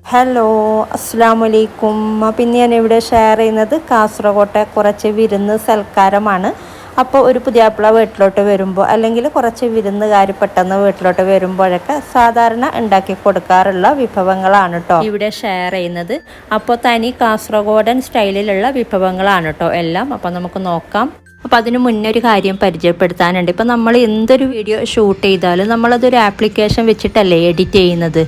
Hello, അസ്സലാമലൈക്കും. പിന്നെ ഞാനിവിടെ ഷെയർ ചെയ്യുന്നത് കാസർഗോട്ടെ കുറച്ച് വിരുന്ന് സൽക്കാരമാണ്. അപ്പോൾ ഒരു പുതിയാപ്പിള വീട്ടിലോട്ട് വരുമ്പോൾ അല്ലെങ്കിൽ കുറച്ച് വിരുന്നുകാർ പെട്ടെന്ന് വീട്ടിലോട്ട് വരുമ്പോഴൊക്കെ സാധാരണ ഉണ്ടാക്കി കൊടുക്കാറുള്ള വിഭവങ്ങളാണ് കേട്ടോ ഇവിടെ ഷെയർ ചെയ്യുന്നത്. അപ്പോൾ തനി കാസർഗോഡൻ സ്റ്റൈലിലുള്ള വിഭവങ്ങളാണ് കേട്ടോ എല്ലാം. അപ്പോൾ നമുക്ക് നോക്കാം. അപ്പോൾ അതിന് മുന്നേ ഒരു കാര്യം പരിചയപ്പെടുത്താനുണ്ട്. ഇപ്പോൾ നമ്മൾ എന്തൊരു വീഡിയോ ഷൂട്ട് ചെയ്താലും നമ്മളതൊരു ആപ്ലിക്കേഷൻ വെച്ചിട്ടല്ലേ എഡിറ്റ് ചെയ്യുന്നത്.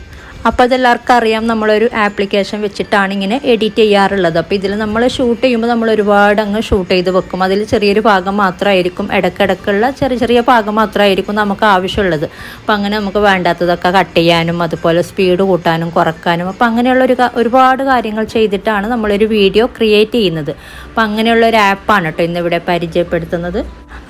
അപ്പോൾ അതെല്ലാവർക്കും അറിയാം, നമ്മളൊരു ആപ്ലിക്കേഷൻ വെച്ചിട്ടാണ് ഇങ്ങനെ എഡിറ്റ് ചെയ്യാറുള്ളത്. അപ്പോൾ ഇതിൽ നമ്മൾ ഷൂട്ട് ചെയ്യുമ്പോൾ നമ്മൾ ഒരുപാട് അങ്ങ് ഷൂട്ട് ചെയ്ത് വെക്കും. അതിൽ ചെറിയൊരു ഭാഗം മാത്രമായിരിക്കും, ഇടയ്ക്കിടയ്ക്കുള്ള ചെറിയ ചെറിയ ഭാഗം മാത്രമായിരിക്കും നമുക്ക് ആവശ്യമുള്ളത്. അപ്പോൾ അങ്ങനെ നമുക്ക് വേണ്ടാത്തതൊക്കെ കട്ട് ചെയ്യാനും അതുപോലെ സ്പീഡ് കൂട്ടാനും കുറക്കാനും അപ്പോൾ അങ്ങനെയുള്ള ഒരുപാട് കാര്യങ്ങൾ ചെയ്തിട്ടാണ് നമ്മളൊരു വീഡിയോ ക്രിയേറ്റ് ചെയ്യുന്നത്. അപ്പോൾ അങ്ങനെയുള്ള ഒരു ആപ്പാണ് കേട്ടോ ഇന്നിവിടെ പരിചയപ്പെടുത്തുന്നത്.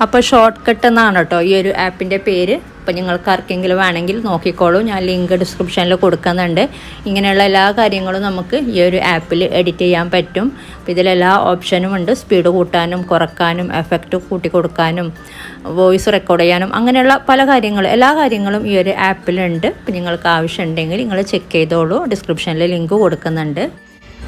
അപ്പോൾ ഷോർട്ട് കട്ട് എന്നാണ് കേട്ടോ ഈ ഒരു ആപ്പിൻ്റെ പേര്. അപ്പോൾ നിങ്ങൾക്ക് ആർക്കെങ്കിലും വേണമെങ്കിൽ നോക്കിക്കോളൂ, ഞാൻ ലിങ്ക് ഡിസ്ക്രിപ്ഷനിൽ കൊടുക്കുന്നുണ്ട്. ഇങ്ങനെയുള്ള എല്ലാ കാര്യങ്ങളും നമുക്ക് ഈ ഒരു ആപ്പിൽ എഡിറ്റ് ചെയ്യാൻ പറ്റും. അപ്പോൾ ഇതിലെല്ലാ ഓപ്ഷനും ഉണ്ട്, സ്പീഡ് കൂട്ടാനും കുറക്കാനും എഫക്റ്റ് കൂട്ടി കൊടുക്കാനും വോയിസ് റെക്കോർഡ് ചെയ്യാനും അങ്ങനെയുള്ള പല കാര്യങ്ങളും എല്ലാ കാര്യങ്ങളും ഈ ഒരു ആപ്പിലുണ്ട്. അപ്പോൾ നിങ്ങൾക്ക് ആവശ്യമുണ്ടെങ്കിൽ നിങ്ങൾ ചെക്ക് ചെയ്തോളൂ, ഡിസ്ക്രിപ്ഷനിൽ ലിങ്ക് കൊടുക്കുന്നുണ്ട്.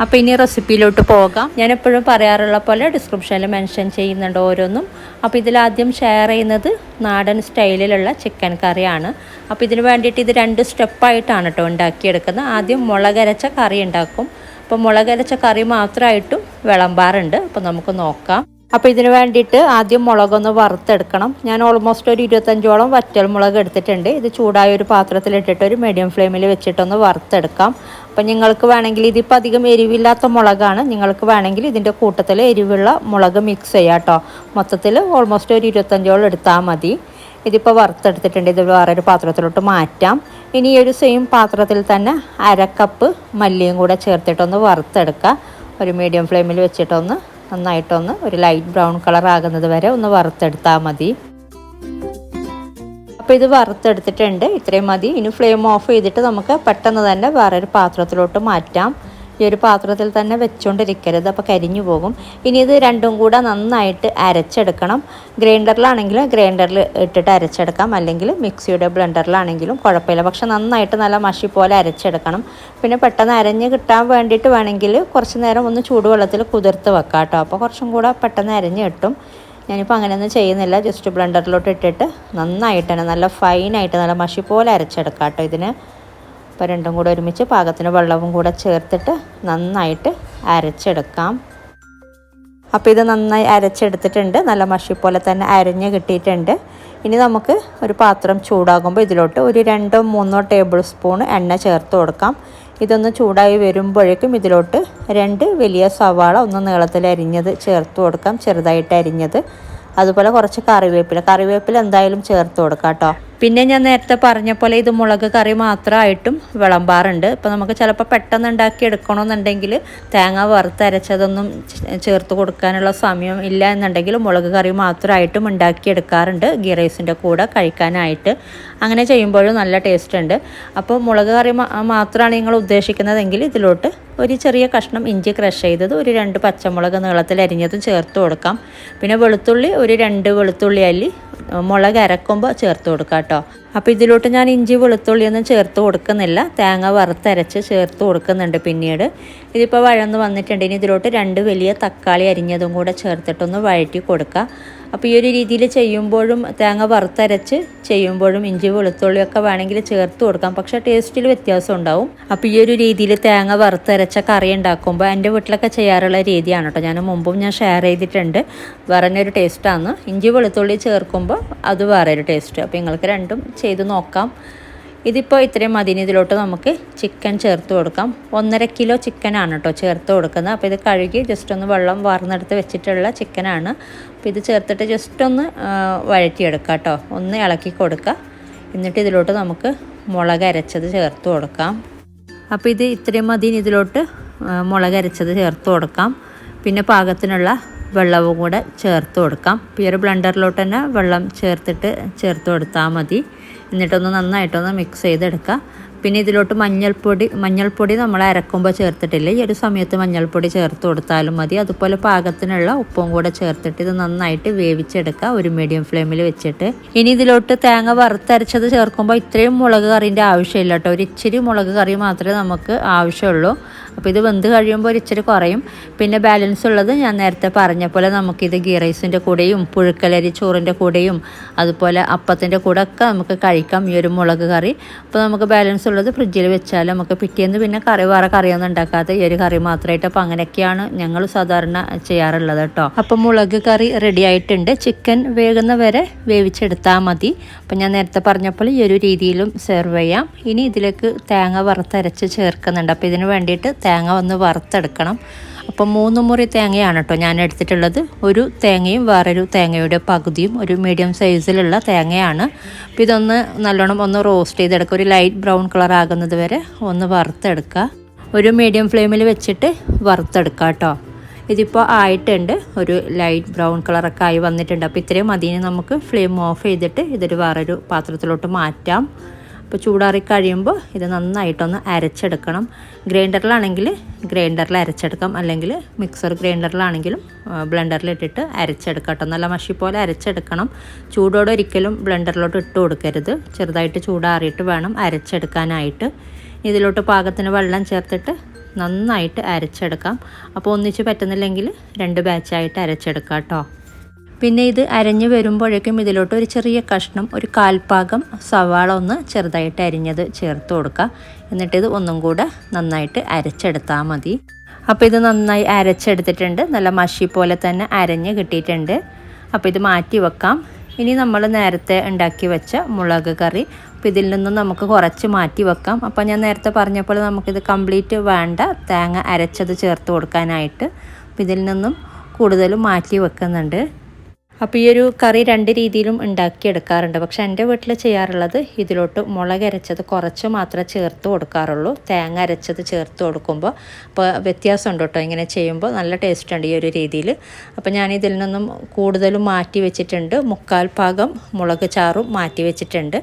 അപ്പോൾ ഇനി റെസിപ്പിയിലോട്ട് പോകാം. ഞാൻ എപ്പോഴും പറയാറുള്ള പോലെ ഡിസ്ക്രിപ്ഷനിൽ മെൻഷൻ ചെയ്യുന്നുണ്ട് ഓരോന്നും. അപ്പോൾ ഇതിലാദ്യം ഷെയർ ചെയ്യുന്നത് നാടൻ സ്റ്റൈലിലുള്ള ചിക്കൻ കറിയാണ്. അപ്പോൾ ഇതിന് വേണ്ടിയിട്ട് ഇത് 2 സ്റ്റെപ്പായിട്ടാണ് കേട്ടോ ഉണ്ടാക്കിയെടുക്കുന്നത്. ആദ്യം മുളകരച്ച കറി ഉണ്ടാക്കും. അപ്പോൾ മുളകരച്ച കറി മാത്രമായിട്ടും വിളമ്പാറുണ്ട്. അപ്പോൾ നമുക്ക് നോക്കാം. അപ്പോൾ ഇതിന് വേണ്ടിയിട്ട് ആദ്യം മുളകൊന്ന് വറുത്തെടുക്കണം. ഞാൻ ഓൾമോസ്റ്റ് ഒരു 25ഓളം വറ്റൽ മുളക് എടുത്തിട്ടുണ്ട്. ഇത് ചൂടായ ഒരു പാത്രത്തിലിട്ടിട്ട് ഒരു മീഡിയം ഫ്ലെയിമിൽ വെച്ചിട്ടൊന്ന് വറുത്തെടുക്കാം. അപ്പോൾ നിങ്ങൾക്ക് വേണമെങ്കിൽ ഇതിപ്പോൾ അധികം എരിവില്ലാത്ത മുളകാണ്, നിങ്ങൾക്ക് വേണമെങ്കിൽ ഇതിൻ്റെ കൂട്ടത്തിൽ എരിവുള്ള മുളക് മിക്സ് ചെയ്യാം കേട്ടോ. മൊത്തത്തിൽ ഓൾമോസ്റ്റ് ഒരു 25ഓളം എടുത്താൽ മതി. ഇതിപ്പോൾ വറുത്തെടുത്തിട്ടുണ്ട്. ഇത് വേറൊരു പാത്രത്തിലോട്ട് മാറ്റാം. ഇനി ഒരു സെയിം പാത്രത്തിൽ തന്നെ 1/2 കപ്പ് മല്ലിയും കൂടെ ചേർത്തിട്ടൊന്ന് വറുത്തെടുക്കുക. ഒരു മീഡിയം ഫ്ലെയിമിൽ വെച്ചിട്ടൊന്ന് നന്നായിട്ടൊന്ന് ഒരു ലൈറ്റ് ബ്രൗൺ കളർ ആകുന്നത് വരെ ഒന്ന് വറുത്തെടുത്താൽ മതി. അപ്പോൾ ഇത് വറുത്തെടുത്തിട്ടുണ്ട്, ഇത്രയും മതി. ഇനി ഫ്ലെയിം ഓഫ് ചെയ്തിട്ട് നമുക്ക് പെട്ടെന്ന് തന്നെ വേറൊരു പാത്രത്തിലോട്ട് മാറ്റാം. ഈ ഒരു പാത്രത്തിൽ തന്നെ വെച്ചുകൊണ്ടിരിക്കരുത്, അപ്പോൾ കരിഞ്ഞു പോകും. ഇനി ഇത് രണ്ടും കൂടെ നന്നായിട്ട് അരച്ചെടുക്കണം. ഗ്രൈൻഡറിലാണെങ്കിൽ ഗ്രൈൻഡറിൽ ഇട്ടിട്ട് അരച്ചെടുക്കാം, അല്ലെങ്കിൽ മിക്സിയുടെ ബ്ലെൻഡറിലാണെങ്കിലും കുഴപ്പമില്ല. പക്ഷെ നന്നായിട്ട് നല്ല മഷി പോലെ അരച്ചെടുക്കണം. പിന്നെ പെട്ടെന്ന് അരഞ്ഞ് കിട്ടാൻ വേണ്ടിയിട്ട് വേണമെങ്കിൽ കുറച്ച് നേരം ഒന്ന് ചൂടുവെള്ളത്തിൽ കുതിർത്ത് വെക്കാം കേട്ടോ. അപ്പോൾ കുറച്ചും കൂടെ പെട്ടെന്ന് അരഞ്ഞ് കിട്ടും. ഞാനിപ്പോൾ അങ്ങനെയൊന്നും ചെയ്യുന്നില്ല, ജസ്റ്റ് ബ്ലെൻഡറിലോട്ട് ഇട്ടിട്ട് നന്നായിട്ട് തന്നെ നല്ല ഫൈനായിട്ട് നല്ല മഷി പോലെ അരച്ചെടുക്കാം കേട്ടോ ഇതിന്. അപ്പോൾ രണ്ടും കൂടെ ഒരുമിച്ച് പാകത്തിന് വെള്ളവും കൂടെ ചേർത്തിട്ട് നന്നായിട്ട് അരച്ചെടുക്കാം. അപ്പോൾ ഇത് നന്നായി അരച്ചെടുത്തിട്ടുണ്ട്, നല്ല മഷി പോലെ തന്നെ അരഞ്ഞ് കിട്ടിയിട്ടുണ്ട്. ഇനി നമുക്ക് ഒരു പാത്രം ചൂടാകുമ്പോൾ ഇതിലോട്ട് ഒരു 2-3 ടേബിൾ സ്പൂൺ എണ്ണ ചേർത്ത് കൊടുക്കാം. ഇതൊന്ന് ചൂടായി വരുമ്പോഴേക്കും ഇതിലോട്ട് 2 വലിയ സവാള ഒന്ന് നീളത്തിൽ അരിഞ്ഞത് ചേർത്ത് കൊടുക്കാം, ചെറുതായിട്ട് അരിഞ്ഞത്. അതുപോലെ കുറച്ച് കറിവേപ്പില എന്തായാലും ചേർത്ത് കൊടുക്കാം കേട്ടോ. പിന്നെ ഞാൻ നേരത്തെ പറഞ്ഞ പോലെ ഇത് മുളക് കറി മാത്രമായിട്ടും വിളമ്പാറുണ്ട്. ഇപ്പോൾ നമുക്ക് ചിലപ്പോൾ പെട്ടെന്ന് ഉണ്ടാക്കി എടുക്കണമെന്നുണ്ടെങ്കിൽ തേങ്ങ വറുത്തരച്ചതൊന്നും ചേർത്ത് കൊടുക്കാനുള്ള സമയം ഇല്ല എന്നുണ്ടെങ്കിൽ മുളക് കറി മാത്രമായിട്ടും ഉണ്ടാക്കിയെടുക്കാറുണ്ട് ഗീ റൈസിൻ്റെ കൂടെ കഴിക്കാനായിട്ട്. അങ്ങനെ ചെയ്യുമ്പോഴും നല്ല ടേസ്റ്റ് ഉണ്ട്. അപ്പോൾ മുളക് കറി മാത്രമാണ് നിങ്ങൾ ഉദ്ദേശിക്കുന്നതെങ്കിൽ ഇതിലോട്ട് ഒരു ചെറിയ കഷ്ണം ഇഞ്ചി ക്രഷ് ചെയ്തത്, ഒരു 2 പച്ചമുളക് നീളത്തിൽ അരിഞ്ഞതും ചേർത്ത് കൊടുക്കാം. പിന്നെ വെളുത്തുള്ളി ഒരു 2 വെളുത്തുള്ളി അല്ലി മുളക് അരക്കുമ്പോൾ ചേർത്ത് കൊടുക്കാം കേട്ടോ. അപ്പോൾ ഇതിലോട്ട് ഞാൻ ഇഞ്ചി വെളുത്തുള്ളിയൊന്നും ചേർത്ത് കൊടുക്കുന്നില്ല, തേങ്ങ വറുത്തരച്ച് ചേർത്ത് കൊടുക്കുന്നുണ്ട് പിന്നീട്. ഇതിപ്പോൾ വഴന്ന് വന്നിട്ടുണ്ട്. ഇനി ഇതിലോട്ട് 2 വലിയ തക്കാളി അരിഞ്ഞതും കൂടെ ചേർത്തിട്ടൊന്ന് വഴറ്റി കൊടുക്കുക. അപ്പോൾ ഈ ഒരു രീതിയിൽ ചെയ്യുമ്പോഴും തേങ്ങ വറുത്തരച്ച് ചെയ്യുമ്പോഴും ഇഞ്ചി വെളുത്തുള്ളിയൊക്കെ വേണമെങ്കിൽ ചേർത്ത് കൊടുക്കാം, പക്ഷേ ടേസ്റ്റിൽ വ്യത്യാസം ഉണ്ടാവും. അപ്പോൾ ഈ ഒരു രീതിയിൽ തേങ്ങ വറുത്തരച്ച കറി ഉണ്ടാക്കുമ്പോൾ എൻ്റെ വീട്ടിലൊക്കെ ചെയ്യാറുള്ള രീതിയാണ് കേട്ടോ. ഞാൻ മുമ്പും ഷെയർ ചെയ്തിട്ടുണ്ട്. വേറൊരു ടേസ്റ്റാണ്. ഇഞ്ചി വെളുത്തുള്ളി ചേർക്കുമ്പോൾ അത് വേറൊരു ടേസ്റ്റ്. അപ്പോൾ നിങ്ങൾക്ക് രണ്ടും ചെയ്ത് നോക്കാം. ഇതിപ്പോൾ ഇത്രയും മതി. ഇതിലോട്ട് നമുക്ക് ചിക്കൻ ചേർത്ത് കൊടുക്കാം. 1.5 കിലോ ചിക്കനാണ് കേട്ടോ ചേർത്ത് കൊടുക്കുന്നത്. അപ്പോൾ ഇത് കഴുകി ജസ്റ്റ് ഒന്ന് വെള്ളം വാർന്നെടുത്ത് വെച്ചിട്ടുള്ള ചിക്കനാണ്. അപ്പോൾ ഇത് ചേർത്തിട്ട് ജസ്റ്റ് ഒന്ന് വഴറ്റിയെടുക്കാം കേട്ടോ, ഒന്ന് ഇളക്കി കൊടുക്കുക. എന്നിട്ട് ഇതിലോട്ട് നമുക്ക് മുളക് അരച്ചത് ചേർത്ത് കൊടുക്കാം. അപ്പോൾ ഇത് ഇത്രയും മതി. ഇതിലോട്ട് മുളക് അരച്ചത് ചേർത്ത് കൊടുക്കാം. പിന്നെ പാകത്തിനുള്ള വെള്ളവും കൂടെ ചേർത്ത് കൊടുക്കാം. ഇപ്പോൾ ഈ ഒരു ബ്ലെൻഡറിലോട്ട് തന്നെ വെള്ളം ചേർത്ത് കൊടുത്താൽ മതി. എന്നിട്ടൊന്ന് നന്നായിട്ടൊന്ന് മിക്സ് ചെയ്തെടുക്കുക. പിന്നെ ഇതിലോട്ട് മഞ്ഞൾപ്പൊടി നമ്മൾ അരക്കുമ്പോൾ ചേർത്തിട്ടില്ല. ഈ ഒരു സമയത്ത് മഞ്ഞൾപ്പൊടി ചേർത്ത് കൊടുത്താലും മതി. അതുപോലെ പാകത്തിനുള്ള ഉപ്പും കൂടെ ചേർത്തിട്ട് ഇത് നന്നായിട്ട് വേവിച്ചെടുക്കുക ഒരു മീഡിയം ഫ്ലെയിമിൽ വെച്ചിട്ട്. ഇനി ഇതിലോട്ട് തേങ്ങ വറുത്തരച്ചത് ചേർക്കുമ്പോൾ ഇത്രയും മുളക് കറിൻ്റെ ആവശ്യമില്ല കേട്ടോ. ഒരു ഇച്ചിരി മുളക് കറി മാത്രമേ നമുക്ക് ആവശ്യമുള്ളൂ. അപ്പോൾ ഇത് വെന്ത് കഴിയുമ്പോൾ ഒരു ഇച്ചിരി കുറയും. പിന്നെ ബാലൻസ് ഉള്ളത് ഞാൻ നേരത്തെ പറഞ്ഞ പോലെ നമുക്കിത് ഗീ റൈസിൻ്റെ കൂടെയും പുഴുക്കലരി ചോറിൻ്റെ കൂടെയും അതുപോലെ അപ്പത്തിൻ്റെ കൂടെ ഒക്കെ നമുക്ക് കഴിക്കാം ഈ ഒരു മുളക് കറി. അപ്പോൾ നമുക്ക് ബാലൻസ് ഉള്ളത് ഫ്രിഡ്ജിൽ വെച്ചാൽ നമുക്ക് പിറ്റേന്ന് പിന്നെ വേറെ കറിയൊന്നും ഉണ്ടാക്കാതെ ഈ ഒരു കറി മാത്രമായിട്ട്. അപ്പോൾ അങ്ങനെയൊക്കെയാണ് ഞങ്ങൾ സാധാരണ ചെയ്യാറുള്ളത് കേട്ടോ. അപ്പോൾ മുളക് കറി റെഡി ആയിട്ടുണ്ട്. ചിക്കൻ വേകുന്ന വരെ വേവിച്ചെടുത്താൽ മതി. അപ്പോൾ ഞാൻ നേരത്തെ പറഞ്ഞപ്പോൾ ഈ ഒരു രീതിയിലും സെർവ് ചെയ്യാം. ഇനി ഇതിലേക്ക് തേങ്ങ വറുത്തരച്ച് ചേർക്കുന്നുണ്ട്. അപ്പോൾ ഇതിന് വേണ്ടിയിട്ട് തേങ്ങ ഒന്ന് വറുത്തെടുക്കണം. അപ്പോൾ 3 മുറി തേങ്ങയാണ് കേട്ടോ ഞാൻ എടുത്തിട്ടുള്ളത്. ഒരു തേങ്ങയും വേറൊരു തേങ്ങയുടെ പകുതിയും ഒരു മീഡിയം സൈസിലുള്ള തേങ്ങയാണ്. അപ്പോൾ ഇതൊന്ന് നല്ലോണം ഒന്ന് റോസ്റ്റ് ചെയ്തെടുക്കുക. ഒരു ലൈറ്റ് ബ്രൗൺ കളർ ആകുന്നത് വരെ ഒന്ന് വറുത്തെടുക്കുക. ഒരു മീഡിയം ഫ്ലെയിമിൽ വെച്ചിട്ട് വറുത്തെടുക്കുക കേട്ടോ. ഇതിപ്പോൾ ആയിട്ടുണ്ട്. ഒരു ലൈറ്റ് ബ്രൗൺ കളറൊക്കെ ആയി വന്നിട്ടുണ്ട്. അപ്പോൾ ഇത്രയും മതിന് നമുക്ക് ഫ്ലെയിം ഓഫ് ചെയ്തിട്ട് ഇതൊരു വേറൊരു പാത്രത്തിലോട്ട് മാറ്റാം. അപ്പോൾ ചൂടാറി കഴിയുമ്പോൾ ഇത് നന്നായിട്ടൊന്ന് അരച്ചെടുക്കണം. ഗ്രൈൻഡറിലാണെങ്കിൽ ഗ്രൈൻഡറിൽ അരച്ചെടുക്കാം, അല്ലെങ്കിൽ മിക്സർ ഗ്രൈൻഡറിലാണെങ്കിലും ബ്ലെൻഡറിലിട്ടിട്ട് അരച്ചെടുക്കാം കേട്ടോ. നല്ല മഷി പോലെ അരച്ചെടുക്കണം. ചൂടോടെ ഒരിക്കലും ബ്ലെൻഡറിലോട്ട് ഇട്ട് കൊടുക്കരുത്. ചെറുതായിട്ട് ചൂടാറിയിട്ട് വേണം അരച്ചെടുക്കാനായിട്ട്. ഇതിലോട്ട് പാകത്തിന് വെള്ളം ചേർത്തിട്ട് നന്നായിട്ട് അരച്ചെടുക്കാം. അപ്പോൾ ഒന്നിച്ച് പറ്റുന്നില്ലെങ്കിൽ 2 ബാച്ചായിട്ട് അരച്ചെടുക്കാം കേട്ടോ. പിന്നെ ഇത് അരഞ്ഞ് വരുമ്പോഴേക്കും ഇതിലോട്ട് ഒരു ചെറിയ കഷ്ണം, ഒരു 1/4 ഭാഗം സവാള ഒന്ന് ചെറുതായിട്ട് അരിഞ്ഞത് ചേർത്ത് കൊടുക്കുക. എന്നിട്ടിത് ഒന്നും കൂടെ നന്നായിട്ട് അരച്ചെടുത്താൽ മതി. അപ്പോൾ ഇത് നന്നായി അരച്ചെടുത്തിട്ടുണ്ട്. നല്ല മഷി പോലെ തന്നെ അരഞ്ഞ് കിട്ടിയിട്ടുണ്ട്. അപ്പോൾ ഇത് മാറ്റി വെക്കാം. ഇനി നമ്മൾ നേരത്തെ ഉണ്ടാക്കി വെച്ച മുളക് കറി, അപ്പോൾ ഇതിൽ നിന്നും നമുക്ക് കുറച്ച് മാറ്റി വെക്കാം. അപ്പോൾ ഞാൻ നേരത്തെ പറഞ്ഞപ്പോൾ നമുക്കിത് കംപ്ലീറ്റ് വേണ്ട തേങ്ങ അരച്ചത് ചേർത്ത് കൊടുക്കാനായിട്ട്. അപ്പോൾ ഇതിൽ നിന്നും കൂടുതലും മാറ്റി വെക്കുന്നുണ്ട്. അപ്പോൾ ഈ ഒരു കറി 2 രീതിയിലും ഉണ്ടാക്കിയെടുക്കാറുണ്ട്. പക്ഷേ എൻ്റെ വീട്ടിൽ ചെയ്യാറുള്ളത് ഇതിലോട്ട് മുളക് അരച്ചത് കുറച്ച് മാത്രമേ ചേർത്ത് കൊടുക്കാറുള്ളൂ. തേങ്ങ അരച്ചത് ചേർത്ത് കൊടുക്കുമ്പോൾ അപ്പോൾ വ്യത്യാസമുണ്ട് കേട്ടോ. ഇങ്ങനെ ചെയ്യുമ്പോൾ നല്ല ടേസ്റ്റ് ഉണ്ട് ഈ ഒരു രീതിയിൽ. അപ്പോൾ ഞാൻ ഇതിൽ നിന്നും കൂടുതലും മാറ്റി വെച്ചിട്ടുണ്ട്. 1/4 ഭാഗം മുളക് ചാറും മാറ്റി വെച്ചിട്ടുണ്ട്.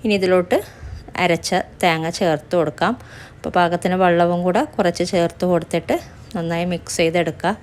ഇനി ഇതിലോട്ട് അരച്ച തേങ്ങ ചേർത്ത് കൊടുക്കാം. അപ്പോൾ പാകത്തിന് വെള്ളവും കൂടെ കുറച്ച് ചേർത്ത് കൊടുത്തിട്ട് നന്നായി മിക്സ് ചെയ്തെടുക്കുക.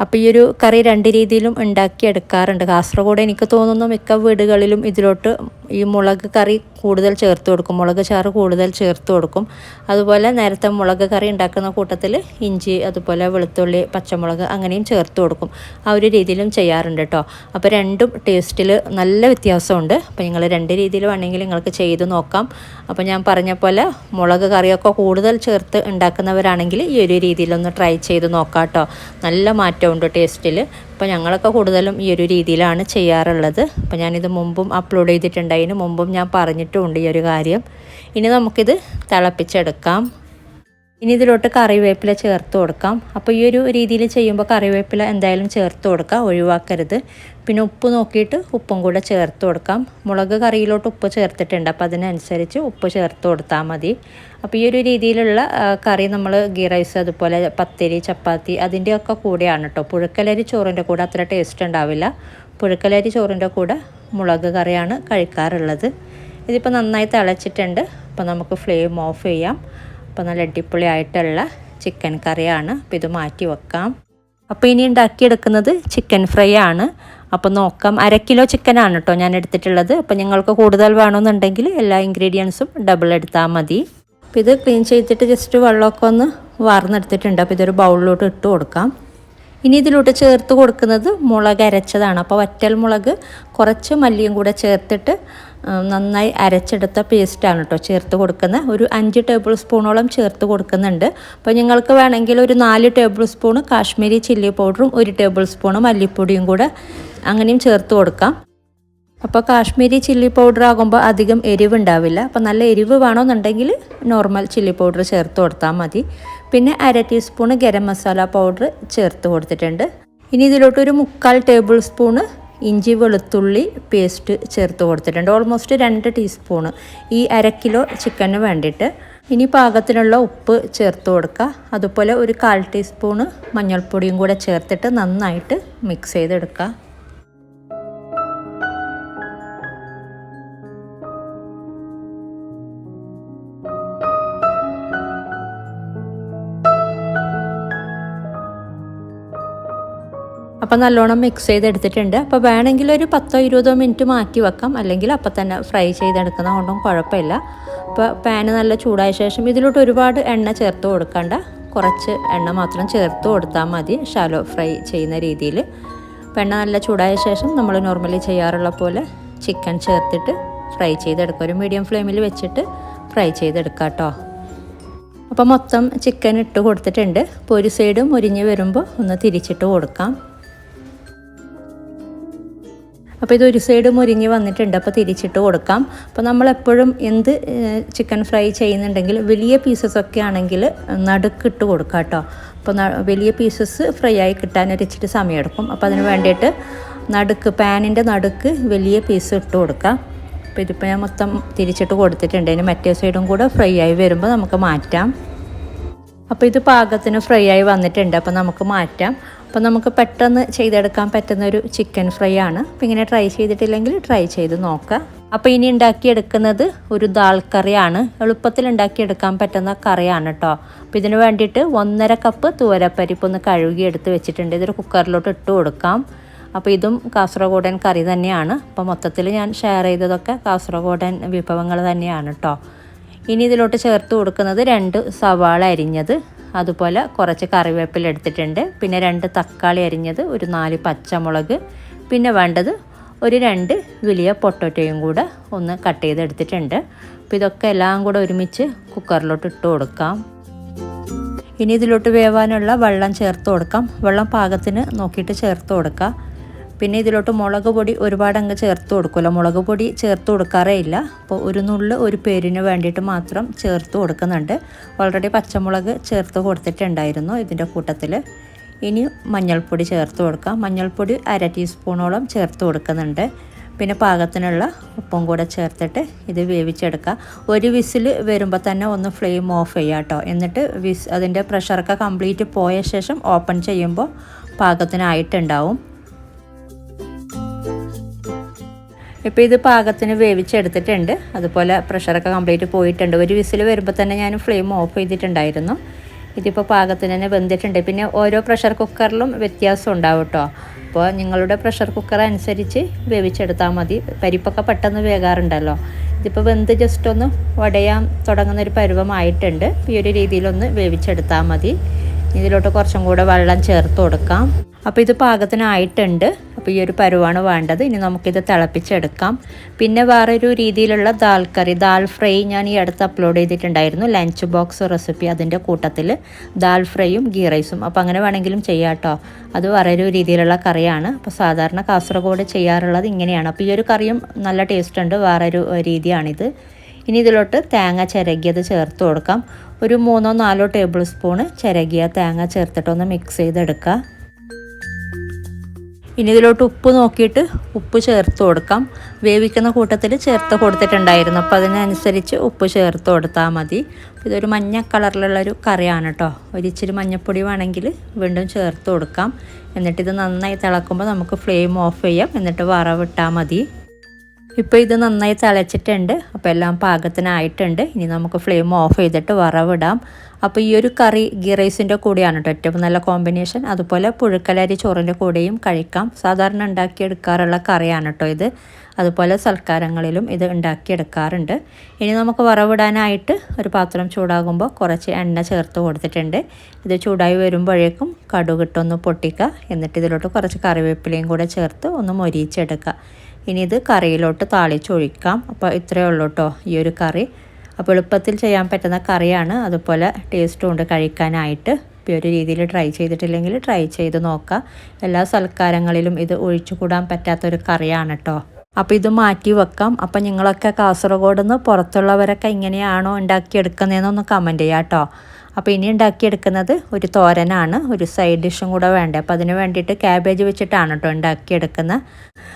അപ്പോൾ ഈ ഒരു കറി 2 രീതിയിലും ഉണ്ടാക്കിയെടുക്കാറുണ്ട്. കാസർഗോഡ് എനിക്ക് തോന്നുന്നു മിക്ക വീടുകളിലും ഇതിലോട്ട് ഈ മുളക് കറി കൂടുതൽ ചേർത്ത് കൊടുക്കും, മുളക് ചാറ് കൂടുതൽ ചേർത്ത് കൊടുക്കും. അതുപോലെ നേരത്തെ മുളക് കറി ഉണ്ടാക്കുന്ന കൂട്ടത്തിൽ ഇഞ്ചി, അതുപോലെ വെളുത്തുള്ളി, പച്ചമുളക് അങ്ങനെയും ചേർത്ത് കൊടുക്കും. ആ ഒരു രീതിയിലും ചെയ്യാറുണ്ട് കേട്ടോ. അപ്പോൾ രണ്ടും ടേസ്റ്റിൽ നല്ല വ്യത്യാസമുണ്ട്. അപ്പോൾ നിങ്ങൾ 2 രീതിയിൽ വേണമെങ്കിൽ നിങ്ങൾക്ക് ചെയ്ത് നോക്കാം. അപ്പോൾ ഞാൻ പറഞ്ഞ പോലെ മുളക് കറിയൊക്കെ കൂടുതൽ ചേർത്ത് ഉണ്ടാക്കുന്നവരാണെങ്കിൽ ഈ ഒരു രീതിയിലൊന്ന് ട്രൈ ചെയ്ത് നോക്കാം കേട്ടോ. നല്ല മാറ്റമുണ്ട് ടേസ്റ്റിൽ. അപ്പോൾ ഞങ്ങളൊക്കെ കൂടുതലും ഈ ഒരു രീതിയിലാണ് ചെയ്യാറുള്ളത്. അപ്പോൾ ഞാനിത് മുമ്പും അപ്ലോഡ് ചെയ്തിട്ടുണ്ട്. അതിന് മുമ്പും ഞാൻ പറഞ്ഞിട്ടുമുണ്ട് ഈ ഒരു കാര്യം. ഇനി നമുക്കിത് തിളപ്പിച്ചെടുക്കാം. ഇനി ഇതിലോട്ട് കറിവേപ്പില ചേർത്ത് കൊടുക്കാം. അപ്പോൾ ഈ ഒരു രീതിയിൽ ചെയ്യുമ്പോൾ കറിവേപ്പില എന്തായാലും ചേർത്ത് കൊടുക്കാം, ഒഴിവാക്കരുത്. പിന്നെ ഉപ്പ് നോക്കിയിട്ട് ഉപ്പും കൂടെ ചേർത്ത് കൊടുക്കാം. മുളക് കറിയിലോട്ട് ഉപ്പ് ചേർത്തിട്ടുണ്ട്, അപ്പോൾ അതിനനുസരിച്ച് ഉപ്പ് ചേർത്ത് കൊടുത്താൽ മതി. അപ്പോൾ ഈ ഒരു രീതിയിലുള്ള കറി നമ്മൾ ഗീ റൈസ്, അതുപോലെ പത്തിരി, ചപ്പാത്തി അതിൻ്റെയൊക്കെ കൂടെയാണ് കേട്ടോ. പുഴുക്കലരി ചോറിൻ്റെ കൂടെ അത്ര ടേസ്റ്റ് ഉണ്ടാവില്ല. പുഴുക്കലരി ചോറിൻ്റെ കൂടെ മുളക് കറിയാണ് കഴിക്കാറുള്ളത്. ഇതിപ്പോൾ നന്നായി തിളച്ചിട്ടുണ്ട്. അപ്പോൾ നമുക്ക് ഫ്ലെയിം ഓഫ് ചെയ്യാം. അപ്പോൾ നല്ല അടിപൊളിയായിട്ടുള്ള ചിക്കൻ കറിയാണ്. അപ്പോൾ ഇത് മാറ്റി വെക്കാം. അപ്പോൾ ഇനി ഉണ്ടാക്കിയെടുക്കുന്നത് ചിക്കൻ ഫ്രൈ ആണ്. അപ്പോൾ നോക്കാം. 1/2 കിലോ ചിക്കനാണ് കേട്ടോ ഞാൻ എടുത്തിട്ടുള്ളത്. അപ്പോൾ നിങ്ങൾക്ക് കൂടുതൽ വേണമെന്നുണ്ടെങ്കിൽ എല്ലാ ഇൻഗ്രീഡിയൻസും ഡബിൾ എടുത്താൽ മതി. അപ്പോൾ ഇത് ക്ലീൻ ചെയ്തിട്ട് ജസ്റ്റ് വെള്ളമൊക്കെ ഒന്ന് വാർന്നെടുത്തിട്ടുണ്ട്. അപ്പോൾ ഇതൊരു ബൗളിലോട്ട് ഇട്ട് കൊടുക്കാം. ഇനി ഇതിലോട്ട് ചേർത്ത് കൊടുക്കുന്നത് മുളക് അരച്ചതാണ്. അപ്പോൾ വറ്റൽ മുളക് കുറച്ച് മല്ലിയും കൂടെ ചേർത്തിട്ട് നന്നായി അരച്ചെടുത്ത പേസ്റ്റാണ് കേട്ടോ ചേർത്ത് കൊടുക്കുന്നത്. ഒരു 5 ടേബിൾ സ്പൂണോളം ചേർത്ത് കൊടുക്കുന്നുണ്ട്. അപ്പോൾ നിങ്ങൾക്ക് വേണമെങ്കിൽ ഒരു 4 ടേബിൾ സ്പൂണ് കാശ്മീരി ചില്ലി പൗഡറും 1 ടേബിൾ സ്പൂണ് മല്ലിപ്പൊടിയും കൂടെ അങ്ങനെയും ചേർത്ത് കൊടുക്കാം. അപ്പോൾ കാശ്മീരി ചില്ലി പൗഡർ ആകുമ്പോൾ അധികം എരിവുണ്ടാവില്ല. അപ്പോൾ നല്ല എരിവ് വേണമെന്നുണ്ടെങ്കിൽ നോർമൽ ചില്ലി പൗഡർ ചേർത്ത് കൊടുത്താൽ മതി. പിന്നെ 1/2 ടീസ്പൂണ് ഗരം മസാല പൗഡർ ചേർത്ത് കൊടുത്തിട്ടുണ്ട്. ഇനി ഇതിലോട്ട് ഒരു 3/4 ടേബിൾ സ്പൂണ് ഇഞ്ചി വെളുത്തുള്ളി പേസ്റ്റ് ചേർത്ത് കൊടുത്തിട്ടുണ്ട്. ഓൾമോസ്റ്റ് 2 ടീസ്പൂണ് ഈ 1/2 കിലോ ചിക്കന് വേണ്ടിയിട്ട്. ഇനി പാകത്തിനുള്ള ഉപ്പ് ചേർത്ത് കൊടുക്കുക. അതുപോലെ ഒരു 1/4 ടീസ്പൂണ് മഞ്ഞൾപ്പൊടിയും കൂടെ ചേർത്തിട്ട് നന്നായിട്ട് മിക്സ് ചെയ്തെടുക്കുക. അപ്പോൾ നല്ലോണം മിക്സ് ചെയ്തെടുത്തിട്ടുണ്ട്. അപ്പോൾ വേണമെങ്കിൽ ഒരു 10-20 മിനിറ്റ് മാറ്റി വെക്കാം, അല്ലെങ്കിൽ അപ്പം തന്നെ ഫ്രൈ ചെയ്തെടുക്കുന്നത് കൊണ്ടും കുഴപ്പമില്ല. അപ്പോൾ പാന് നല്ല ചൂടായ ശേഷം ഇതിലോട്ട് ഒരുപാട് എണ്ണ ചേർത്ത് കൊടുക്കണ്ട, കുറച്ച് എണ്ണ മാത്രം ചേർത്ത് കൊടുത്താൽ മതി ഷാലോ ഫ്രൈ ചെയ്യുന്ന രീതിയിൽ. അപ്പോൾ എണ്ണ നല്ല ചൂടായ ശേഷം നമ്മൾ നോർമലി ചെയ്യാറുള്ള പോലെ ചിക്കൻ ചേർത്തിട്ട് ഫ്രൈ ചെയ്തെടുക്കുക. ഒരു മീഡിയം ഫ്ലെയിമിൽ വെച്ചിട്ട് ഫ്രൈ ചെയ്തെടുക്കുക കേട്ടോ. അപ്പോൾ മൊത്തം ചിക്കൻ ഇട്ട് കൊടുത്തിട്ടുണ്ട്. അപ്പോൾ ഒരു സൈഡ് മുരിഞ്ഞ് വരുമ്പോൾ ഒന്ന് തിരിച്ചിട്ട് കൊടുക്കാം. അപ്പോൾ ഇതൊരു സൈഡ് മുരിഞ്ഞ് വന്നിട്ടുണ്ട്, അപ്പോൾ തിരിച്ചിട്ട് കൊടുക്കാം. അപ്പോൾ നമ്മളെപ്പോഴും എന്ത് ചിക്കൻ ഫ്രൈ ചെയ്യുന്നുണ്ടെങ്കിൽ വലിയ പീസസൊക്കെ ആണെങ്കിൽ നടുക്കിട്ട് കൊടുക്കാം കേട്ടോ. അപ്പോൾ വലിയ പീസസ് ഫ്രൈ ആയി കിട്ടാനൊരു ഇച്ചിരി സമയമെടുക്കും. അപ്പോൾ അതിന് വേണ്ടിയിട്ട് നടുക്ക്, പാനിൻ്റെ നടുക്ക് വലിയ പീസ് ഇട്ട് കൊടുക്കാം. അപ്പോൾ ഇതിപ്പോൾ ഞാൻ മൊത്തം തിരിച്ചിട്ട് കൊടുത്തിട്ടുണ്ട്. ഇനി മറ്റേ സൈഡും കൂടെ ഫ്രൈ ആയി വരുമ്പോൾ നമുക്ക് മാറ്റാം. അപ്പോൾ ഇത് പാകത്തിന് ഫ്രൈ ആയി വന്നിട്ടുണ്ട്, അപ്പോൾ നമുക്ക് മാറ്റാം. അപ്പോൾ നമുക്ക് പെട്ടെന്ന് ചെയ്തെടുക്കാൻ പറ്റുന്നൊരു ചിക്കൻ ഫ്രൈ ആണ്. അപ്പോൾ ഇങ്ങനെ ട്രൈ ചെയ്തിട്ടില്ലെങ്കിൽ ട്രൈ ചെയ്ത് നോക്കാം. അപ്പോൾ ഇനി ഉണ്ടാക്കിയെടുക്കുന്നത് ഒരു ദാൽ കറിയാണ്. എളുപ്പത്തിൽ ഉണ്ടാക്കിയെടുക്കാൻ പറ്റുന്ന കറിയാണ് കേട്ടോ. അപ്പോൾ ഇതിന് വേണ്ടിയിട്ട് 1.5 കപ്പ് തുവരപ്പരിപ്പ് ഒന്ന് കഴുകി എടുത്ത് വെച്ചിട്ടുണ്ട്. ഇതൊരു കുക്കറിലോട്ട് ഇട്ട് കൊടുക്കാം. അപ്പോൾ ഇതും കാസർഗോഡൻ കറി തന്നെയാണ്. അപ്പോൾ മൊത്തത്തിൽ ഞാൻ ഷെയർ ചെയ്തതൊക്കെ കാസർഗോഡൻ വിഭവങ്ങൾ തന്നെയാണ് കേട്ടോ. ഇനി ഇതിലോട്ട് ചേർത്ത് കൊടുക്കുന്നത് 2 സവാള അരിഞ്ഞത്, അതുപോലെ കുറച്ച് കറിവേപ്പില എടുത്തിട്ടുണ്ട്, പിന്നെ 2 തക്കാളി അരിഞ്ഞത്, ഒരു 4 പച്ചമുളക്, പിന്നെ വേണ്ടത് ഒരു 2 വലിയ പൊട്ടറ്റോയും കൂടെ ഒന്ന് കട്ട് ചെയ്തെടുത്തിട്ടുണ്ട്. അപ്പോൾ ഇതൊക്കെ എല്ലാം കൂടെ ഒരുമിച്ച് കുക്കറിലോട്ട് ഇട്ട് കൊടുക്കാം. ഇനി ഇതിലോട്ട് വേവാനുള്ള വെള്ളം ചേർത്ത് കൊടുക്കാം. വെള്ളം പാകത്തിന് നോക്കിയിട്ട് ചേർത്ത് കൊടുക്കാം. പിന്നെ ഇതിലോട്ട് മുളക് പൊടി ഒരുപാട് അങ്ങ് ചേർത്ത് കൊടുക്കില്ല, മുളക് പൊടി ചേർത്ത് കൊടുക്കാറേ ഇല്ല. അപ്പോൾ ഒരു നുള്ള് ഒരു പേരിന് വേണ്ടിയിട്ട് മാത്രം ചേർത്ത് കൊടുക്കുന്നുണ്ട്. ഓൾറെഡി പച്ചമുളക് ചേർത്ത് കൊടുത്തിട്ടുണ്ടായിരുന്നു ഇതിൻ്റെ കൂട്ടത്തിൽ. ഇനി മഞ്ഞൾപ്പൊടി ചേർത്ത് കൊടുക്കാം. മഞ്ഞൾപ്പൊടി 1/2 ടീസ്പൂണോളം ചേർത്ത് കൊടുക്കുന്നുണ്ട്. പിന്നെ പാകത്തിനുള്ള ഉപ്പും കൂടെ ചേർത്തിട്ട് ഇത് വേവിച്ചെടുക്കുക. ഒരു വിസിൽ വരുമ്പോൾ തന്നെ ഒന്ന് ഫ്ലെയിം ഓഫ് ചെയ്യുക കേട്ടോ. എന്നിട്ട് അതിൻ്റെ പ്രഷറൊക്കെ കംപ്ലീറ്റ് പോയ ശേഷം ഓപ്പൺ ചെയ്യുമ്പോൾ പാകത്തിനായിട്ടുണ്ടാവും. ഇപ്പോൾ ഇത് പാകത്തിന് വേവിച്ചെടുത്തിട്ടുണ്ട്. അതുപോലെ പ്രഷറൊക്കെ കംപ്ലീറ്റ് പോയിട്ടുണ്ട്. ഒരു വിസിൽ വരുമ്പോൾ തന്നെ ഞാൻ ഫ്ലെയിം ഓഫ് ചെയ്തിട്ടുണ്ടായിരുന്നു. ഇതിപ്പോൾ പാകത്തിന് തന്നെ വെന്തിട്ടുണ്ട്. പിന്നെ ഓരോ പ്രഷർ കുക്കറിലും വ്യത്യാസം ഉണ്ടാവും കേട്ടോ. അപ്പോൾ നിങ്ങളുടെ പ്രഷർ കുക്കർ അനുസരിച്ച് വേവിച്ചെടുത്താൽ മതി. പരിപ്പൊക്കെ പെട്ടെന്ന് വേകാറുണ്ടല്ലോ. ഇതിപ്പോൾ വെന്ത് ജസ്റ്റ് ഒന്ന് ഉടയാൻ തുടങ്ങുന്നൊരു പരുവമായിട്ടുണ്ട്. ഈ ഒരു രീതിയിലൊന്ന് വേവിച്ചെടുത്താൽ മതി. ഇതിലോട്ട് കുറച്ചും കൂടെ വെള്ളം ചേർത്ത് കൊടുക്കാം. അപ്പോൾ ഇത് പാകത്തിനായിട്ടുണ്ട്. അപ്പോൾ ഈ ഒരു പരുവാണ് വേണ്ടത്. ഇനി നമുക്കിത് തിളപ്പിച്ചെടുക്കാം. പിന്നെ വേറൊരു രീതിയിലുള്ള ദാൽ കറി, ദാൽ ഫ്രൈ ഞാൻ ഈ അടുത്ത് അപ്ലോഡ് ചെയ്തിട്ടുണ്ടായിരുന്നു, ലഞ്ച് ബോക്സ് റെസിപ്പി. അതിൻ്റെ കൂട്ടത്തിൽ ദാൽ ഫ്രൈയും ഗീ റൈസും. അപ്പോൾ അങ്ങനെ വേണമെങ്കിലും ചെയ്യാം കേട്ടോ. അത് വേറൊരു രീതിയിലുള്ള കറിയാണ്. അപ്പോൾ സാധാരണ കാസർഗോഡ് ചെയ്യാറുള്ളത് ഇങ്ങനെയാണ്. അപ്പോൾ ഈ ഒരു കറിയും നല്ല ടേസ്റ്റ് ഉണ്ട്, വേറൊരു രീതിയാണിത്. ഇനി ഇതിലോട്ട് തേങ്ങ ചിരകിയത് ചേർത്ത് കൊടുക്കാം. ഒരു 3-4 ടേബിൾ സ്പൂണ് ചിരകിയ തേങ്ങ ചേർത്തിട്ടൊന്ന് മിക്സ് ചെയ്തെടുക്കുക. ഇനി ഇതിലോട്ട് ഉപ്പ് നോക്കിയിട്ട് ഉപ്പ് ചേർത്ത് കൊടുക്കാം. വേവിക്കുന്ന കൂട്ടത്തിൽ ചേർത്ത് കൊടുത്തിട്ടുണ്ടായിരുന്നു, അപ്പോൾ അതിനനുസരിച്ച് ഉപ്പ് ചേർത്ത് കൊടുത്താൽ മതി. ഇതൊരു മഞ്ഞ കളറിലുള്ളൊരു കറിയാണ് കേട്ടോ. ഒരിച്ചിരി മഞ്ഞൾപ്പൊടി വേണമെങ്കിൽ വീണ്ടും ചേർത്ത് കൊടുക്കാം. എന്നിട്ടിത് നന്നായി തിളക്കുമ്പോൾ നമുക്ക് ഫ്ലെയിം ഓഫ് ചെയ്യാം. എന്നിട്ട് വറവിട്ടാൽ മതി. ഇപ്പോൾ ഇത് നന്നായി തിളച്ചിട്ടുണ്ട്. അപ്പോൾ എല്ലാം പാകത്തിനായിട്ടുണ്ട്. ഇനി നമുക്ക് ഫ്ലെയിം ഓഫ് ചെയ്തിട്ട് വറവിടാം. അപ്പോൾ ഈ ഒരു കറി ഗീ റൈസിൻ്റെ കൂടെയാണ് കേട്ടോ ഏറ്റവും നല്ല കോമ്പിനേഷൻ. അതുപോലെ പുഴുക്കലരി ചോറിൻ്റെ കൂടെയും കഴിക്കാം. സാധാരണ ഉണ്ടാക്കിയെടുക്കാറുള്ള കറിയാണ് കേട്ടോ ഇത്. അതുപോലെ സൽക്കാരങ്ങളിലും ഇത് ഉണ്ടാക്കിയെടുക്കാറുണ്ട്. ഇനി നമുക്ക് വറവിടാനായിട്ട് ഒരു പാത്രം ചൂടാകുമ്പോൾ കുറച്ച് എണ്ണ ചേർത്ത് കൊടുത്തിട്ടുണ്ട്. ഇത് ചൂടായി വരുമ്പോഴേക്കും കടുകിട്ടൊന്ന് പൊട്ടിക്കുക. എന്നിട്ട് ഇതിലോട്ട് കുറച്ച് കറിവേപ്പിലയും കൂടെ ചേർത്ത് ഒന്ന് മൊരിയിച്ചെടുക്കുക. ഇനി ഇത് കറിയിലോട്ട് താളിച്ചൊഴിക്കാം. അപ്പോൾ ഇത്രയേ ഉള്ളൂ കേട്ടോ ഈ ഒരു കറി. അപ്പോൾ എളുപ്പത്തിൽ ചെയ്യാൻ പറ്റുന്ന കറിയാണ്. അതുപോലെ ടേസ്റ്റും ഉണ്ട് കഴിക്കാനായിട്ട്. ഇപ്പോൾ ഒരു രീതിയിൽ ട്രൈ ചെയ്തിട്ടില്ലെങ്കിൽ ട്രൈ ചെയ്ത് നോക്കുക. എല്ലാ സൽക്കാരങ്ങളിലും ഇത് ഒഴിച്ചുകൂടാൻ പറ്റാത്തൊരു കറിയാണ് കേട്ടോ. അപ്പോൾ ഇത് മാറ്റി വെക്കാം. അപ്പോൾ നിങ്ങളൊക്കെ കാസർഗോഡ് നിന്ന് പുറത്തുള്ളവരൊക്കെ ഇങ്ങനെയാണോ ഉണ്ടാക്കിയെടുക്കുന്നതെന്നൊന്ന് കമൻറ്റ് ചെയ്യാം കേട്ടോ. അപ്പോൾ ഇനി ഉണ്ടാക്കിയെടുക്കുന്നത് ഒരു തോരനാണ്, ഒരു സൈഡ് ഡിഷും കൂടെ വേണ്ടേ. അപ്പോൾ അതിന് വേണ്ടിയിട്ട് ക്യാബേജ് വെച്ചിട്ടാണ് കേട്ടോ ഉണ്ടാക്കിയെടുക്കുന്നത്.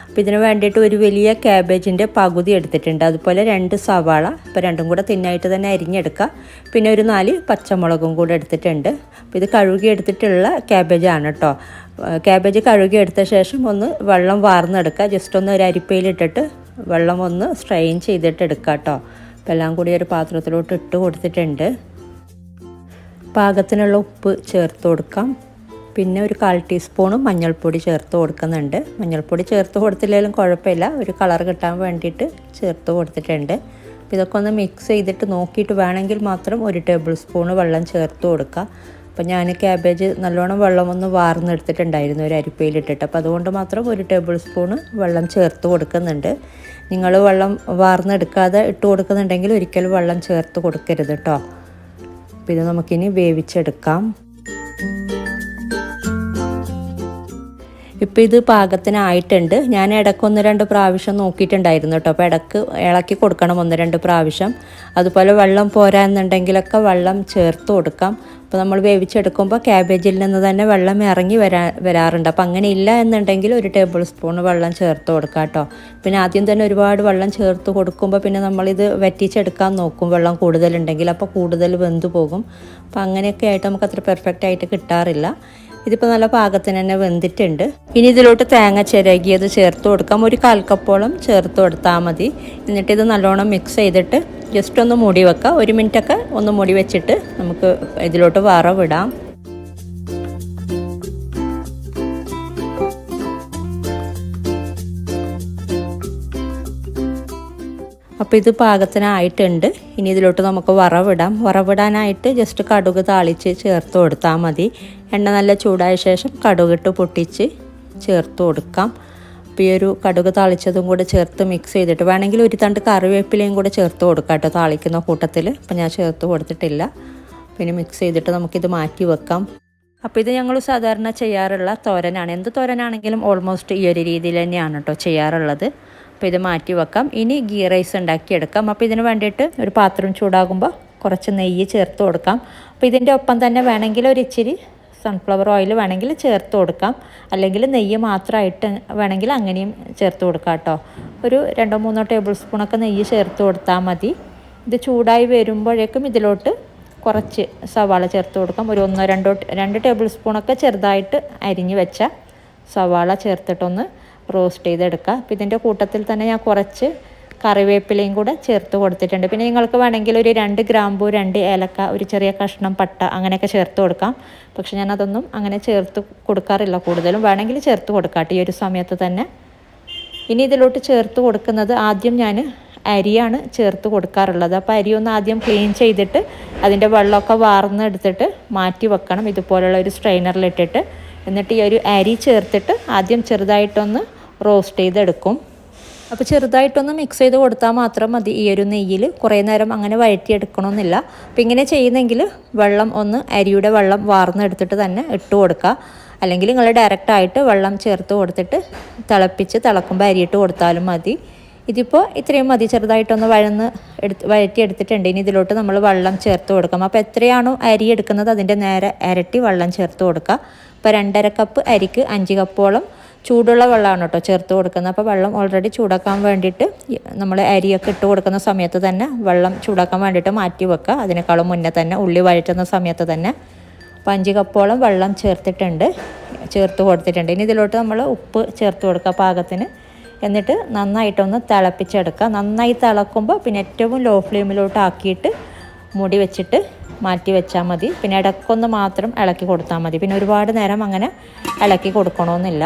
അപ്പോൾ ഇതിന് വേണ്ടിയിട്ട് ഒരു വലിയ ക്യാബേജിൻ്റെ പകുതി എടുത്തിട്ടുണ്ട്. അതുപോലെ 2 സവാള, അപ്പോൾ രണ്ടും കൂടെ തിന്നായിട്ട് തന്നെ അരിഞ്ഞെടുക്കുക. പിന്നെ ഒരു 4 പച്ചമുളകും കൂടെ എടുത്തിട്ടുണ്ട്. അപ്പോൾ ഇത് കഴുകി എടുത്തിട്ടുള്ള ക്യാബേജാണ് കേട്ടോ. ക്യാബേജ് കഴുകി എടുത്ത ശേഷം ഒന്ന് വെള്ളം വാർന്നെടുക്കുക. ജസ്റ്റ് ഒന്ന് ഒരു അരിപ്പയിലിട്ടിട്ട് വെള്ളം ഒന്ന് സ്ട്രെയിൻ ചെയ്തിട്ട് എടുക്കുക കേട്ടോ. അപ്പോൾ എല്ലാം കൂടി ഒരു പാത്രത്തിലോട്ട് ഇട്ട് കൊടുത്തിട്ടുണ്ട്. പാകത്തിനുള്ള ഉപ്പ് ചേർത്ത് കൊടുക്കാം. പിന്നെ ഒരു 1/4 ടീസ്പൂൺ മഞ്ഞൾപ്പൊടി ചേർത്ത് കൊടുക്കുന്നുണ്ട്. മഞ്ഞൾപ്പൊടി ചേർത്ത് കൊടുത്തില്ലെങ്കിലും കുഴപ്പമില്ല, ഒരു കളർ കിട്ടാൻ വേണ്ടിയിട്ട് ചേർത്ത് കൊടുത്തിട്ടുണ്ട്. അപ്പോൾ ഇതൊക്കെ ഒന്ന് മിക്സ് ചെയ്തിട്ട് നോക്കിയിട്ട് വേണമെങ്കിൽ മാത്രം 1 ടേബിൾ സ്പൂൺ വെള്ളം ചേർത്ത് കൊടുക്കുക. അപ്പോൾ ഞാൻ ക്യാബേജ് നല്ലോണം വെള്ളം ഒന്ന് വാർന്നെടുത്തിട്ടുണ്ടായിരുന്നു ഒരു അരിപ്പയിലിട്ടിട്ട്. അപ്പോൾ അതുകൊണ്ട് മാത്രം 1 ടേബിൾ സ്പൂൺ വെള്ളം ചേർത്ത് കൊടുക്കുന്നുണ്ട്. നിങ്ങൾ വെള്ളം വാർന്നെടുക്കാതെ ഇട്ട് കൊടുക്കുന്നുണ്ടെങ്കിൽ ഒരിക്കലും വെള്ളം ചേർത്ത് കൊടുക്കരുത് കേട്ടോ. അപ്പോൾ ഇത് നമുക്കിനി വേവിച്ചെടുക്കാം. ഇപ്പോൾ ഇത് പാകത്തിനായിട്ടുണ്ട്. ഞാൻ ഇടയ്ക്ക് 1-2 പ്രാവശ്യം നോക്കിയിട്ടുണ്ടായിരുന്നു കേട്ടോ. അപ്പോൾ ഇടയ്ക്ക് ഇളക്കി കൊടുക്കണം 1-2 പ്രാവശ്യം. അതുപോലെ വെള്ളം പോരാന്നുണ്ടെങ്കിലൊക്കെ വെള്ളം ചേർത്ത് കൊടുക്കാം. അപ്പോൾ നമ്മൾ വേവിച്ചെടുക്കുമ്പോൾ ക്യാബേജിൽ നിന്ന് തന്നെ വെള്ളം ഇറങ്ങി വരാറുണ്ട്. അപ്പോൾ അങ്ങനെ ഇല്ല എന്നുണ്ടെങ്കിൽ 1 ടേബിൾ സ്പൂൺ വെള്ളം ചേർത്ത് കൊടുക്കാം കേട്ടോ. പിന്നെ ആദ്യം തന്നെ ഒരുപാട് വെള്ളം ചേർത്ത് കൊടുക്കുമ്പോൾ പിന്നെ നമ്മളിത് വറ്റിച്ചെടുക്കാൻ നോക്കും വെള്ളം കൂടുതലുണ്ടെങ്കിൽ, അപ്പോൾ കൂടുതൽ വെന്ത് പോകും. അപ്പോൾ അങ്ങനെയൊക്കെ ആയിട്ട് നമുക്ക് അത്ര പെർഫെക്റ്റ് ആയിട്ട് കിട്ടാറില്ല. ഇതിപ്പോൾ നല്ല പാകത്തിന് തന്നെ വെന്തിട്ടുണ്ട്. ഇനി ഇതിലോട്ട് തേങ്ങ ചിരകിയത് ചേർത്ത് കൊടുക്കാം. ഒരു 1/4 കപ്പോളം ചേർത്ത് കൊടുത്താൽ മതി. എന്നിട്ട് ഇത് നല്ലോണം മിക്സ് ചെയ്തിട്ട് ജസ്റ്റ് ഒന്ന് മൂടി വെക്കാം. 1 മിനിറ്റൊക്കെ ഒന്ന് മൂടി വെച്ചിട്ട് നമുക്ക് ഇതിലോട്ട് വറവിടാം. അപ്പോൾ ഇത് പാകത്തിനായിട്ടുണ്ട്. ഇനി ഇതിലോട്ട് നമുക്ക് വറവിടാം. വറവിടാനായിട്ട് ജസ്റ്റ് കടുക് താളിച്ച് ചേർത്ത് കൊടുത്താൽ മതി. എണ്ണ നല്ല ചൂടായ ശേഷം കടുകിട്ട് പൊട്ടിച്ച് ചേർത്ത് കൊടുക്കാം. അപ്പോൾ ഈ ഒരു കടുക് താളിച്ചതും കൂടെ ചേർത്ത് മിക്സ് ചെയ്തിട്ട് വേണമെങ്കിൽ 1 തണ്ട് കറിവേപ്പിലയും കൂടെ ചേർത്ത് കൊടുക്കാം കേട്ടോ താളിക്കുന്ന കൂട്ടത്തിൽ. അപ്പോൾ ഞാൻ ചേർത്ത് കൊടുത്തിട്ടില്ല. പിന്നെ മിക്സ് ചെയ്തിട്ട് നമുക്കിത് മാറ്റി വെക്കാം. അപ്പോൾ ഇത് ഞങ്ങൾ സാധാരണ ചെയ്യാറുള്ള തോരനാണ്. എന്ത് തോരനാണെങ്കിലും ഓൾമോസ്റ്റ് ഈ ഒരു രീതിയിൽ തന്നെയാണ് കേട്ടോ ചെയ്യാറുള്ളത്. അപ്പോൾ ഇത് മാറ്റി വെക്കാം. ഇനി ഗീ റൈസ് ഉണ്ടാക്കിയെടുക്കാം. അപ്പോൾ ഇതിന് വേണ്ടിയിട്ട് ഒരു പാത്രം ചൂടാകുമ്പോൾ കുറച്ച് നെയ്യ് ചേർത്ത് കൊടുക്കാം. അപ്പോൾ ഇതിൻ്റെ ഒപ്പം തന്നെ വേണമെങ്കിൽ ഒരു ഇച്ചിരി സൺഫ്ലവർ ഓയിൽ വേണമെങ്കിൽ ചേർത്ത് കൊടുക്കാം. അല്ലെങ്കിൽ നെയ്യ് മാത്രമായിട്ട് വേണമെങ്കിൽ അങ്ങനെയും ചേർത്ത് കൊടുക്കാം കേട്ടോ. ഒരു 2-3 ടേബിൾ സ്പൂണൊക്കെ നെയ്യ് ചേർത്ത് കൊടുത്താൽ മതി. ഇത് ചൂടായി വരുമ്പോഴേക്കും ഇതിലോട്ട് കുറച്ച് സവാള ചേർത്ത് കൊടുക്കാം. ഒരു 1-2 ടേബിൾ സ്പൂണൊക്കെ ചെറുതായിട്ട് അരിഞ്ഞ് വെച്ച സവാള ചേർത്തിട്ടൊന്ന് റോസ്റ്റ് ചെയ്തെടുക്കുക. അപ്പോൾ ഇതിൻ്റെ കൂട്ടത്തിൽ തന്നെ ഞാൻ കുറച്ച് കറിവേപ്പിലയും കൂടെ ചേർത്ത് കൊടുത്തിട്ടുണ്ട്. പിന്നെ നിങ്ങൾക്ക് വേണമെങ്കിൽ ഒരു 2 ഗ്രാമ്പൂ, 2 ഏലക്ക, ഒരു ചെറിയ കഷ്ണം പട്ട അങ്ങനെയൊക്കെ ചേർത്ത് കൊടുക്കാം. പക്ഷെ ഞാനതൊന്നും അങ്ങനെ ചേർത്ത് കൊടുക്കാറില്ല. കൂടുതലും വേണമെങ്കിൽ ചേർത്ത് കൊടുക്കാം ഈ ഒരു സമയത്ത് തന്നെ. ഇനി ഇതിലോട്ട് ചേർത്ത് കൊടുക്കുന്നത് ആദ്യം ഞാൻ അരിയാണ് ചേർത്ത് കൊടുക്കാറുള്ളത്. അപ്പോൾ അരി ഒന്ന് ആദ്യം ക്ലീൻ ചെയ്തിട്ട് അതിൻ്റെ വെള്ളമൊക്കെ വാർന്നെടുത്തിട്ട് മാറ്റി വെക്കണം ഇതുപോലുള്ള ഒരു സ്ട്രെയിനറിലിട്ടിട്ട്. എന്നിട്ട് ഈ ഒരു അരി ചേർത്തിട്ട് ആദ്യം ചെറുതായിട്ടൊന്ന് റോസ്റ്റ് ചെയ്തെടുക്കും. അപ്പോൾ ചെറുതായിട്ടൊന്ന് മിക്സ് ചെയ്ത് കൊടുത്താൽ മാത്രം മതി. ഈ ഒരു നെയ്യിൽ കുറേ നേരം അങ്ങനെ വഴറ്റിയെടുക്കണമെന്നില്ല. അപ്പോൾ ഇങ്ങനെ ചെയ്യുന്നെങ്കിൽ വെള്ളം ഒന്ന് അരിയുടെ വെള്ളം വാർന്നെടുത്തിട്ട് തന്നെ ഇട്ട് കൊടുക്കുക. അല്ലെങ്കിൽ നിങ്ങൾ ഡയറക്റ്റായിട്ട് വെള്ളം ചേർത്ത് കൊടുത്തിട്ട് തിളക്കുമ്പോൾ അരിയിട്ട് കൊടുത്താലും മതി. ഇതിപ്പോൾ ഇത്രയും മതി. ചെറുതായിട്ടൊന്ന് വഴറ്റിയെടുത്തിട്ടുണ്ട്. ഇനി ഇതിലോട്ട് നമ്മൾ വെള്ളം ചേർത്ത് കൊടുക്കാം. അപ്പോൾ എത്രയാണോ അരി എടുക്കുന്നത് അതിൻ്റെ നേരെ ഇരട്ടി വെള്ളം ചേർത്ത് കൊടുക്കുക. അപ്പോൾ 2.5 കപ്പ് അരിക്ക് 5 കപ്പോളം ചൂടുള്ള വെള്ളമാണ് കേട്ടോ ചേർത്ത് കൊടുക്കുന്നത്. അപ്പോൾ വെള്ളം ഓൾറെഡി ചൂടാക്കാൻ വേണ്ടിയിട്ട് നമ്മൾ അരിയൊക്കെ ഇട്ട് കൊടുക്കുന്ന സമയത്ത് തന്നെ വെള്ളം ചൂടാക്കാൻ വേണ്ടിയിട്ട് മാറ്റി വെക്കുക. അതിനേക്കാളും മുന്നേ തന്നെ ഉള്ളി വഴറ്റുന്ന സമയത്ത് തന്നെ. അപ്പോൾ 5 കപ്പോളം വെള്ളം ചേർത്ത് കൊടുത്തിട്ടുണ്ട്. ഇനി ഇതിലോട്ട് നമ്മൾ ഉപ്പ് ചേർത്ത് കൊടുക്കുക പാകത്തിന്. എന്നിട്ട് നന്നായിട്ടൊന്ന് തിളപ്പിച്ചെടുക്കുക. നന്നായി തിളക്കുമ്പോൾ പിന്നെ ഏറ്റവും ലോ ഫ്ലെയിമിലോട്ട് ആക്കിയിട്ട് മൂടി വെച്ചിട്ട് മാറ്റി വെച്ചാൽ മതി. പിന്നെ ഇടയ്ക്കൊന്ന് മാത്രം ഇളക്കി കൊടുത്താൽ മതി. പിന്നെ ഒരുപാട് നേരം അങ്ങനെ ഇളക്കി കൊടുക്കണമെന്നില്ല.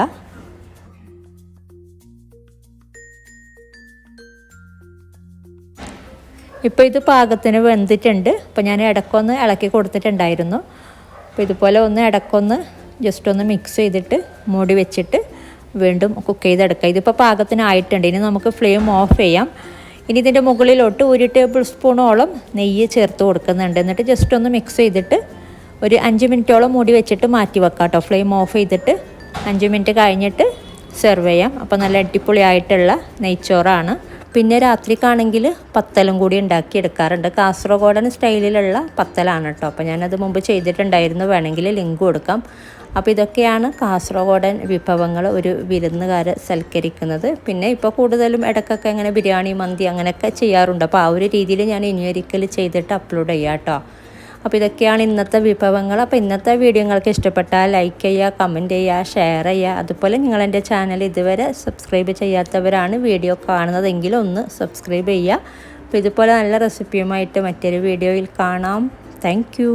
ഇപ്പോൾ ഇത് പാകത്തിന് വെന്തിട്ടുണ്ട്. അപ്പോൾ ഞാൻ ഇടയ്ക്കൊന്ന് ഇളക്കി കൊടുത്തിട്ടുണ്ടായിരുന്നു. അപ്പോൾ ഇതുപോലെ ഒന്ന് ഇടയ്ക്കൊന്ന് ജസ്റ്റ് ഒന്ന് മിക്സ് ചെയ്തിട്ട് മൂടി വെച്ചിട്ട് വീണ്ടും കുക്ക് ചെയ്തെടുക്കുക. ഇതിപ്പോൾ പാകത്തിനായിട്ടുണ്ട്. ഇനി നമുക്ക് ഫ്ലെയിം ഓഫ് ചെയ്യാം. ഇനി ഇതിൻ്റെ മുകളിലോട്ട് 1 ടേബിൾ സ്പൂണോളം നെയ്യ് ചേർത്ത് കൊടുക്കുന്നുണ്ട്. എന്നിട്ട് ജസ്റ്റ് ഒന്ന് മിക്സ് ചെയ്തിട്ട് ഒരു 5 മിനിറ്റോളം മൂടി വെച്ചിട്ട് മാറ്റി വെക്കാം കേട്ടോ. ഫ്ലെയിം ഓഫ് ചെയ്തിട്ട് 5 മിനിറ്റ് കഴിഞ്ഞിട്ട് സെർവ് ചെയ്യാം. അപ്പോൾ നല്ല അടിപൊളിയായിട്ടുള്ള നെയ്ച്ചോറാണ്. പിന്നെ രാത്രിക്കാണെങ്കിൽ പത്തലും കൂടി ഉണ്ടാക്കിയെടുക്കാറുണ്ട്. കാസർഗോഡൻ സ്റ്റൈലിലുള്ള പത്തലാണ് കേട്ടോ. അപ്പോൾ ഞാനത് മുമ്പ് ചെയ്തിട്ടുണ്ടായിരുന്നു. വേണമെങ്കിൽ ലിങ്ക് കൊടുക്കാം. അപ്പോൾ ഇതൊക്കെയാണ് കാസർഗോഡൻ വിഭവങ്ങൾ ഒരു വിരുന്നുകാരെ സൽക്കരിക്കുന്നത്. പിന്നെ ഇപ്പോൾ കൂടുതലും ഇടയ്ക്കൊക്കെ ഇങ്ങനെ ബിരിയാണി, മന്തി അങ്ങനെയൊക്കെ ചെയ്യാറുണ്ട്. അപ്പോൾ ആ ഒരു രീതിയിൽ ഞാൻ ഇനിയൊരിക്കൽ ചെയ്തിട്ട് അപ്ലോഡ് ചെയ്യാം കേട്ടോ. അപ്പോൾ ഇതൊക്കെയാണ് ഇന്നത്തെ വിഭവങ്ങൾ. അപ്പോൾ ഇന്നത്തെ വീഡിയോ നിങ്ങൾക്ക് ഇഷ്ടപ്പെട്ടാൽ ലൈക്ക് ചെയ്യുക, കമൻറ്റ് ചെയ്യുക, ഷെയർ ചെയ്യുക. അതുപോലെ നിങ്ങൾ എൻ്റെ ചാനൽ ഇതുവരെ സബ്സ്ക്രൈബ് ചെയ്യാത്തവരാണ് വീഡിയോ കാണുന്നതെങ്കിൽ ഒന്ന് സബ്സ്ക്രൈബ് ചെയ്യുക. അപ്പോൾ ഇതുപോലെ നല്ല റെസിപ്പിയുമായിട്ട് മറ്റൊരു വീഡിയോയിൽ കാണാം. താങ്ക്